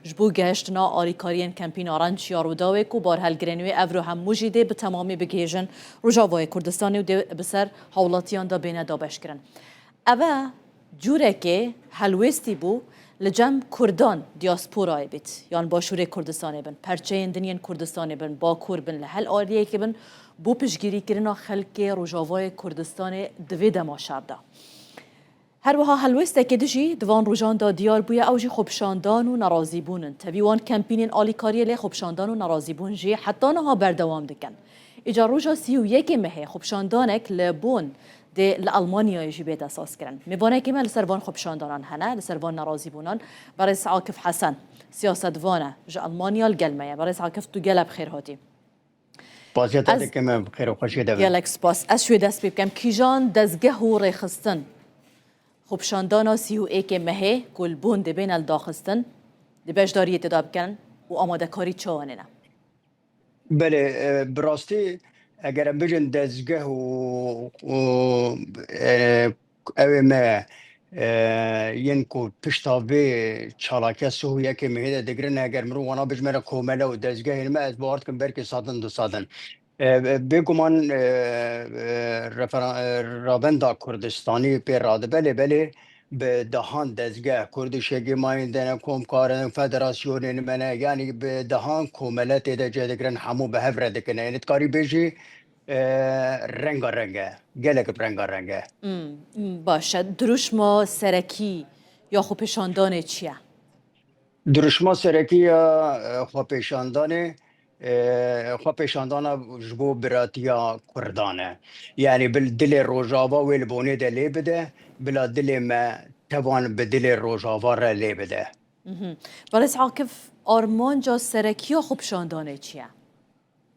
جبو گشتنا آلیکارین کمپین آرنج یاروداوی کو بار هلگرینوی افرو هم مجیده به تمامی بگیجن رجاوای کردستانی و بسر حولاتیان دا بینه دا بشکرن. اوه جوره که هلوستی بو لجم کردان دیاسپورای بیت یان باشور کردستانی بن پرچه دنیان کردستانی بن باکور بن لحل آریه که بن بو پشگیری کرنا خلق رجاوای کردستان دوی دماشارده. هر وها هلوسته که دجی دوان روزان دا دیار بویا اوجی خوبشاندان و نرازی بونن تبیوان کمپینین آلیکاری لی خوبشاندان و نرازی بون جی حتی نها بردوام دکن. اجا روزا 31 مه خوبشاندانک لبون ده لألمانیا يجي بيت أساس كرن مبانه كمان لسربان خوبشاندانان هنا لسربان نرازي بونان برئيس عاكف حسن سياسة فانا جا ألمانيا الجلمية برئيس عاكف تو جلب خير هاتي بازيتات كمان بخير وخوشي دابا يالك سباس أشوي دست بكم كيجان دزجه وريخستن خوبشاندانا 31 مه كل بون ده بين الداخستن دبش داري تداب كرن وآماده كاري چوانينا بله براستی اگر بجن دزگه و اوه ما ینکو پشتاوی چالاکه سویه که مهده دگرن اگر مرو وانا بجمره کومله و دزگه ما از بارد کن برکی سادن دو سادن بگمان رابندا کردستانی پر راده بله به دهان دزگاه کردش گیماین دنه کوم کارن فدراسیون منه یعنی به دهان کوملت ده جدگرن همو به هفره دکنه یعنی کاری بیجی رنگه گلک رنگه باشه دروشما سرکی یا خوبشاندان چیه؟ درشما سرکی خواپیشاندانه جبو براتیا کردانه یعنی بالدل روجاوا ویل بونه ده لی بده بلا دل ما توان به دل روجاوا را لی بده برئيس عاكف آرمانجا سرکی یا خوبشاندان چیه؟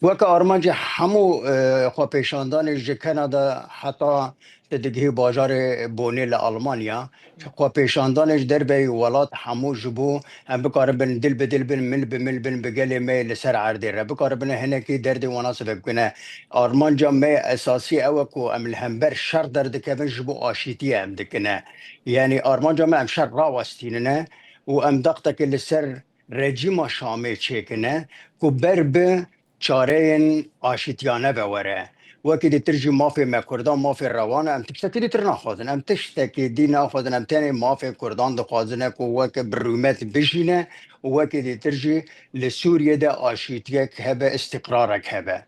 وک آرمانج همو خواپیشاندان جکنادا حتی تدگی بازار بونه لآلمانیا خواپیشاندانش در بی ولات همو جبو هم بکار بن دل بدل بن مل بمل بن بگل می لسر عرده را بکار بن هنکی درد مناسب بکنه آرمانجا می اساسی اوکو ام الهمبر شر درد که بن جبو آشیتی هم دکنه یعنی آرمانجا می ام شر راوستینه و ام دقتک لسر رژیم شامل چکنه کو برب چاره آشتیانه بوره وقتی ترجی مافی مکردان مافی روانه ام تشتکی تر نخوازن ام تشتکی دی نخوازن ام تانی مافی کردان دخوازنه که وقت برومت بجینه وقتی ترجی لسوریه ده آشتیه که هبه استقرارک هبه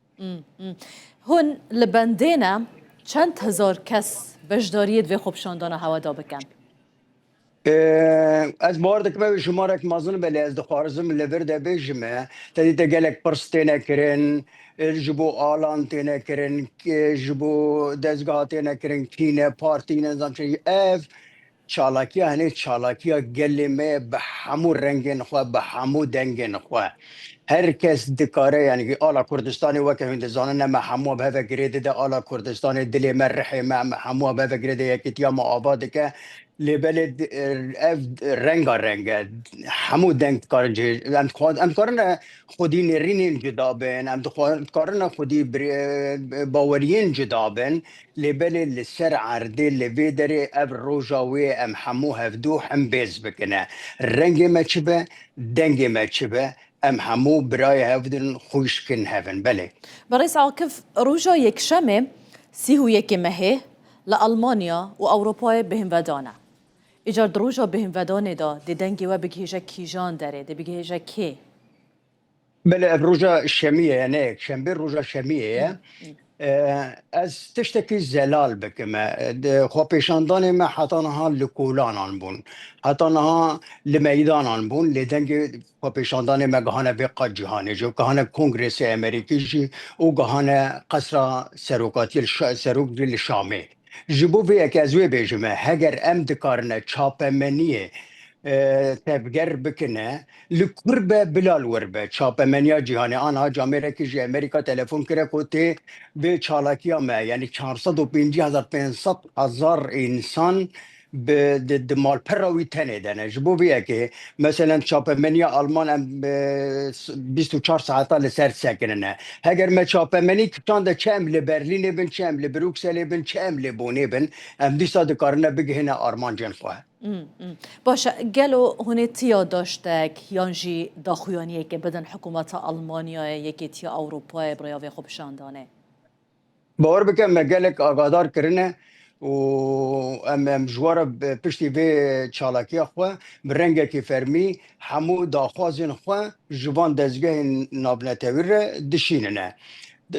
هون لبندینا چند هزار کس بجداریت و خوبشاندان هوا دا بکن؟ از باردک به شمارک مازن بله از دخوارزم لبر ده بجمه تدی تگلک پرستینه کرن جبو آلان تینه کرن جبو دزگاه تینه کرن کینه پارتی نظام چه اف چالاکی هنه چالاکی گلمه به همو رنگین خواه به همو دنگین خواه هر کس دکاره یعنی که آلا کردستانی وکه هندزانه نمه همو به هفه گریده ده آلا کردستانی دلی مرحی مه همو به هفه گریده یکیتیا ما آباده که لبلد رنگا همو دنگ کارن جه ام کارن خودی نرین جدا بین ام کارن خودی باورین جدا بین لبلد لسر عرده لبی داره اب روژاوی ام همو هفدو هم بیز بکنه رنگ ما چه به دنگ ما چه به ام همو برای هفدن خوش کن هفن بله برئيس عاكف روجا يكشمه 31 مه لألمانيا وأوروبا بهم ودانه اجار دروجا بهم ودانه دا دي دنگي و بگهيجا كيجان داره دي بگهيجا كي بله روژا شمیه یعنی شنبه روژا شمیه از تشتکی زلال بکمه خواپیشاندان ما حتی نها لکولانان بون حتی نها لمیدانان بون لیدنگ خواپیشاندان ما گهانه بقا جهانی جو گهانه کنگرس امریکی جی و گهانه قصر سروکاتی سروک جل شامی جبو وی اکی ازوی بیجمه هگر ام دکارنه چاپمنیه تبگر بکنه لکربه بلال وربه چاپمنیا جهانی آنها جامعه که جی امریکا تلفن کرده کوتی به چالاکی همه یعنی 450,000 500,000 انسان ب مال پروی تنه دنه جبو بیا که مثلا چاپمنی آلمان ام 24 ساعت لسر سکننه اگر ما چاپمنی کتان ده چم لبرلین بن چم لبروکسل بن چم لبونی بن ام دیسا دکارنه بگه هنه آرمان جن خواه باشه گلو هونه تیا داشتک یانجی داخویانیه که بدن حکومت آلمانیا یکی تیا اروپای برای خوب شاندانه باور بکن مگلک آگادار کرنه و ام جوار پشتی به چالاکی خو برنگه کی فرمی همو داخوازن خو جوان دزگه نابنتویر دشیننه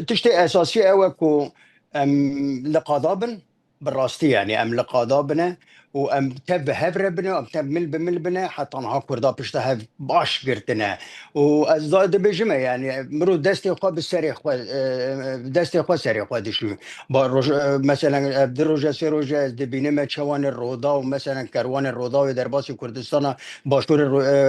تشتي اساسي اوه كو ام لقاضابن بالراستي يعني ام لقاضابنا وام تب هفربنا وام تب مل بنا حتى نها كردا بشتا هف باش قرتنا وازداد بجمع يعني مرو دستي خو بالسريع خو دستي خو سريع خو دشلو مثلا دروجه سيروجه دبينما تشوان الروضه ومثلا كروان الروضه ودرباسي كردستان باشور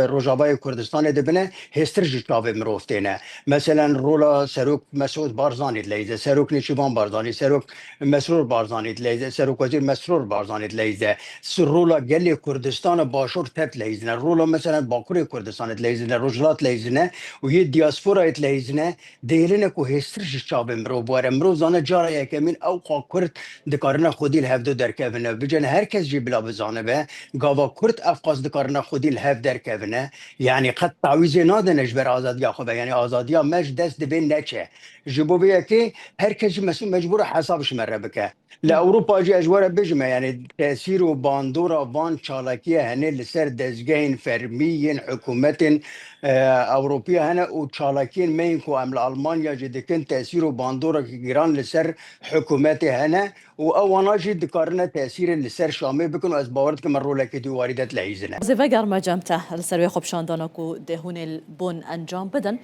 روجابای کردستان دبنه هسترج کاوه مروفتینه مثلا رولا سروک مسعود بارزانی لیزه سروک نشیبان بارزانی سروک مسرور بارزانی لیزه سروک وزیر مسرور بارزانی لیزه رولا گلی کردستان باشور تت لیزنه رولا مثلا باکوری کردستان لیزنه روجلات لیزنه و یه دیاسپورا لیزنه دیرینه کو هسترج کاوه مرو بوره مرو زانه جاره یکمین او کرد دکارنه خودی الهفدو درکونه بجن هر کس جی بلا بزانه به گاوا کرد افقاز دکارنه خودی الهف درکونه يعني قد تعويض نادن اجبر آزادی خوبه يعني آزادی مش دست بین نچه جبو بیا که هر کسی مسئول مجبور حسابش مره بکه لأوروبا جي أجوار بجمع يعني تأثير باندورا وان شالكية هنا لسر دزجين فرميين حكومة أوروبية هنا وشالكين مينكو أم ألمانيا جي دكن تأثير باندورا جيران لسر حكومات هنا وأوانا جي دكارنا تأثير لسر شامي بكون از باورد که من رولك دي واردات لعيزنا زیوگر مجمته لسروی خوب شاندانکو دهون البون انجام بدن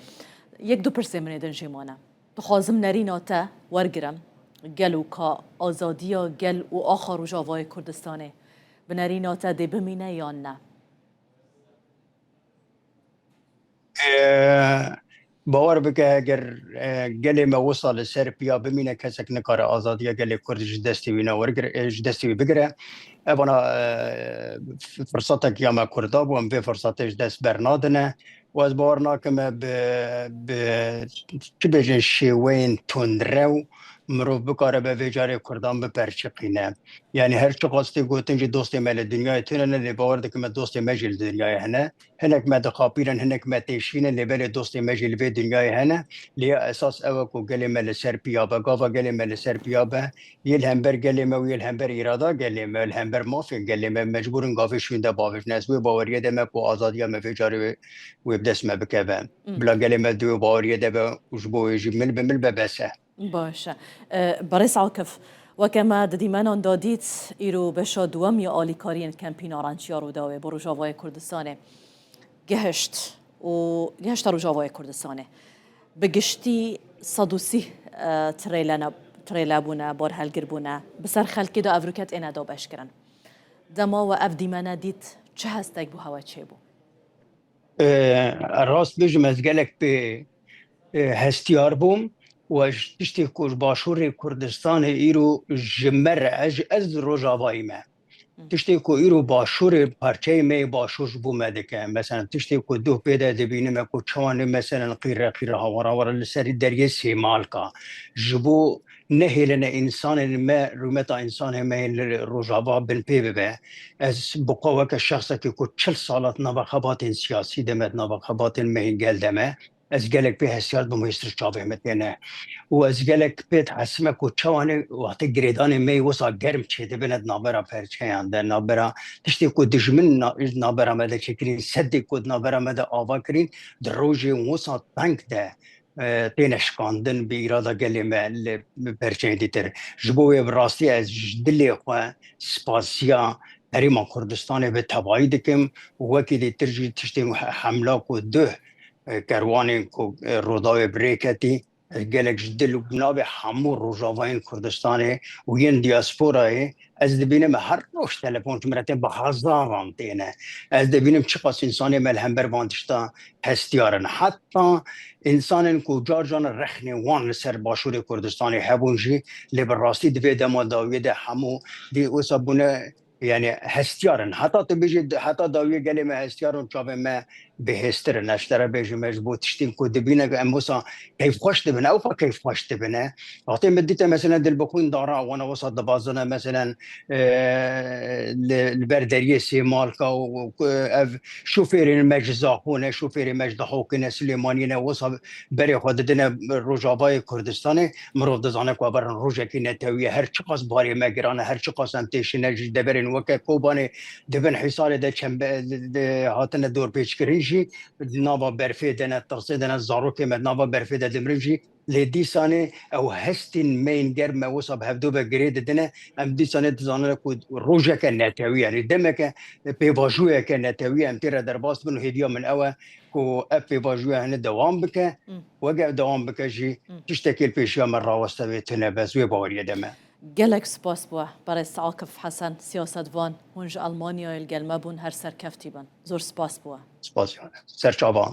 یک دو پرسه من دن جیمانه تخازم نریناته ورگرم گلو کا آزادیا گل و آخر و جاوای کردستانه بنریناته ده بمینه یا نه باور بکه اگر گلی ما وصل سربیا بمینه کسک نکار آزادی گلی کرد دستی وینا ورگر دستی بگیره ابنا فرصتا کیام کردا بوم به فرصتش دست برنادنه و از باور ناکم ب چه بجن شوین تندرو مرو بکاره به ویجاره کردان به پرچقینه یعنی هر چه قاستی گوتن جی دوست مل دنیای تونه نه باور دکم دوست مجل دنیای هنه هنک ما دخابیرن هنک ما تشینه لبل دوست مجل به دنیای هنه لیا اساس او کو گلی مل سربیا با گاوا گلی مل سربیا با يلهم بر قال ما ويلهم بر إرادة قال ما يلهم بر ما في قال ما مجبور نقافش شو ده باوش ناس وباورية ده ما كو آزادية ما في جاري ويبدأ ما بكذا بلا قال ما دو باورية ده وجبو يجيب من ببسه باشه بريس عاكف وكما دديمان داديت إيرو بشا دوام يا آلي كارين كامبين آرانشيارو داوي بروجاواي كردستانه جهشت روجاواي كردستانه بگشتی صدوسی تریلا بونه بار هلگر بونه بسر خلکی دا افروکت اینا دا بش کرن دما و اف دیمانه دید چه هستک بو هوا چه بو؟ راست بجم از گلک به هستیار بوم و تشتی کش باشور کردستان ایرو جمر از روجاوایی ما تشتی کو ایرو باشور پرچه می باشوش بومه دکه مثلا تشتی کو دو پیدا دبینه کو چوانه مثلا قیره هاورا لسری دریه سیمال کا جبو نهیلن انسان ما رومتا انسان ما روجابا بن پی به از بقوه که شخص که کو 40 سالات نبخبات سیاسی دمت نبخبات مهین گل دمه از گلک به حسیات بمویستر چاوه متینه و از گلک پیت حسمه کو چوانه وقت گریدان می وسا گرم چیده بند نابرا پرچه یانده نابرا تشتی کو دجمن نابرا مده چکرین صدی کو نابرا مده آوا کرین در روژی وسا تنگ ده تینش کاندن به ایرادا گلمه پرچه دیتر جبوی براستی از دلی خواه سپاسیا هریما کردستان به تبایی دکم وکی دیتر جی تشتی حمله کو ده کروانی کو رودای بریکتی گلک جدل و بناب همو روجاوین کردستانه و ین دیاسپورای از دبینم هر روش تلفن مرتب به هزاران تینه از دبینم چه قاس انسانی ملهم بر باندشتا هستیارن حتی انسان کو جارجان رخنی وان لسر باشور کردستانی هبونجی لبراستی دوی دما داوید همو دی اوسا بونه يعني هستيارن حتى تبيجي حتى داوية قال ما هستيارن شاب ما بهستر نشترى بيجي مجبوط تشتين كود بينا موسى كيف خوش تبنا او كيف خوش تبنا اعطي مديته مثلا دل بكون دارا وانا وسط دبازنا مثلا البردريه سي مالكا شوفيري المجزاقونه شوفيري مجدحوكنا سليمانينا وصل بري خدنا رجابای کردستان مرود دزانه کو بر روجه کی نتوی هر چی قاس باری مگرانه هر چی قاس امتیش نج دبرین وک کوبانه دبن حصار ده چم هاتن دور پیچ کرینجی نابا برفه دنا ترسه دنا زارو که مد نابا برفه ده دمرنجی لدی سانه او هستین مین گرم وصب هفدو بگرید دنا ام دی سانه دزانه کو روجه که نتوی یعنی دمک پیواجوه که نتوی ام تیر در باس بنو هدیه من اوه کو اپی باجوه هنه دوام بکه وقع دوام بکجی تشتكي البيشيا مرة واستويتنا بس وبوريا دما گلک سپاس بوا برای عاکف حسن سیاست وان هنج آلمانیا الگل مبون هر سر کفتی بان زور سپاس بوا سپاس سرچابان